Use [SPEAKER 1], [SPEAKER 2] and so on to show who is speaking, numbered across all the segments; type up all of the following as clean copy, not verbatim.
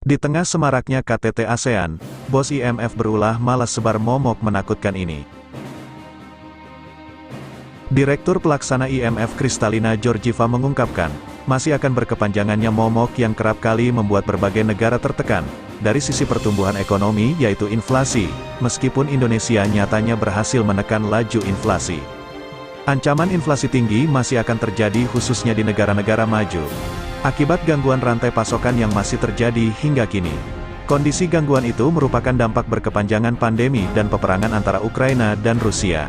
[SPEAKER 1] Di tengah semaraknya KTT ASEAN, bos IMF berulah malas sebar momok menakutkan ini. Direktur Pelaksana IMF Kristalina Georgieva mengungkapkan, masih akan berkepanjangannya momok yang kerap kali membuat berbagai negara tertekan, dari sisi pertumbuhan ekonomi yaitu inflasi, meskipun Indonesia nyatanya berhasil menekan laju inflasi. Ancaman inflasi tinggi masih akan terjadi khususnya di negara-negara maju, akibat gangguan rantai pasokan yang masih terjadi hingga kini. Kondisi gangguan itu merupakan dampak berkepanjangan pandemi dan peperangan antara Ukraina dan Rusia,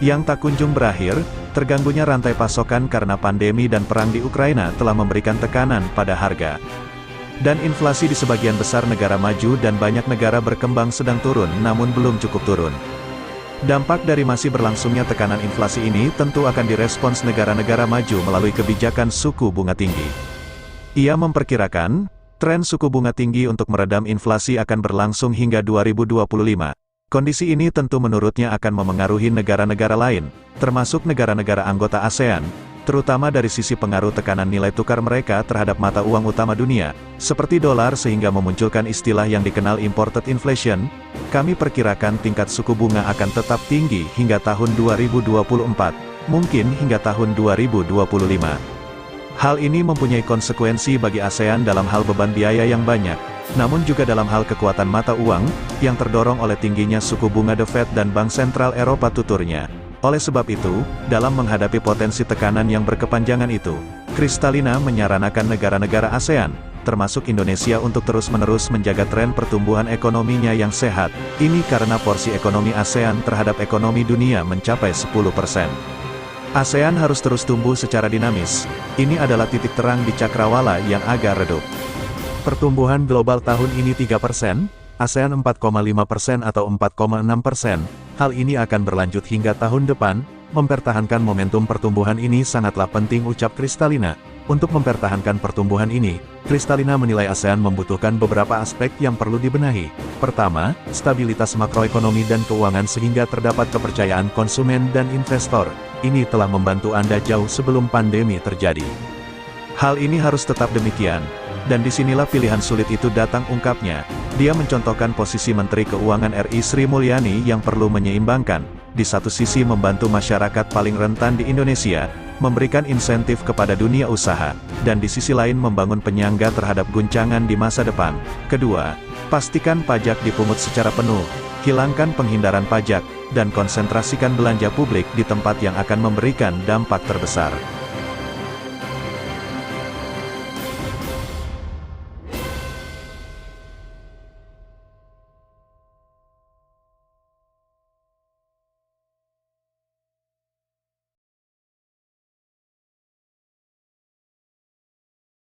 [SPEAKER 1] yang tak kunjung berakhir. Terganggunya rantai pasokan karena pandemi dan perang di Ukraina telah memberikan tekanan pada harga dan inflasi di sebagian besar negara maju, dan banyak negara berkembang sedang turun namun belum cukup turun. Dampak dari masih berlangsungnya tekanan inflasi ini tentu akan direspons negara-negara maju melalui kebijakan suku bunga tinggi. Ia memperkirakan, tren suku bunga tinggi untuk meredam inflasi akan berlangsung hingga 2025. Kondisi ini tentu menurutnya akan memengaruhi negara-negara lain, termasuk negara-negara anggota ASEAN, terutama dari sisi pengaruh tekanan nilai tukar mereka terhadap mata uang utama dunia, seperti dolar, sehingga memunculkan istilah yang dikenal imported inflation. Kami perkirakan tingkat suku bunga akan tetap tinggi hingga tahun 2024, mungkin hingga tahun 2025. Hal ini mempunyai konsekuensi bagi ASEAN dalam hal beban biaya yang banyak, namun juga dalam hal kekuatan mata uang, yang terdorong oleh tingginya suku bunga The Fed dan Bank Sentral Eropa, tuturnya. Oleh sebab itu, dalam menghadapi potensi tekanan yang berkepanjangan itu, Kristalina menyarankan negara-negara ASEAN, termasuk Indonesia, untuk terus-menerus menjaga tren pertumbuhan ekonominya yang sehat. Ini karena porsi ekonomi ASEAN terhadap ekonomi dunia mencapai 10%. ASEAN harus terus tumbuh secara dinamis. Ini adalah titik terang di cakrawala yang agak redup. Pertumbuhan global tahun ini 3%, ASEAN 4,5% atau 4,6%. Hal ini akan berlanjut hingga tahun depan. Mempertahankan momentum pertumbuhan ini sangatlah penting, ucap Kristalina. Untuk mempertahankan pertumbuhan ini, Kristalina menilai ASEAN membutuhkan beberapa aspek yang perlu dibenahi. Pertama, stabilitas makroekonomi dan keuangan sehingga terdapat kepercayaan konsumen dan investor. Ini telah membantu Anda jauh sebelum pandemi terjadi. Hal ini harus tetap demikian. Dan disinilah pilihan sulit itu datang, ungkapnya. Dia mencontohkan posisi Menteri Keuangan RI Sri Mulyani yang perlu menyeimbangkan, di satu sisi membantu masyarakat paling rentan di Indonesia, memberikan insentif kepada dunia usaha, dan di sisi lain membangun penyangga terhadap guncangan di masa depan. Kedua, pastikan pajak dipungut secara penuh, hilangkan penghindaran pajak, dan konsentrasikan belanja publik di tempat yang akan memberikan dampak terbesar.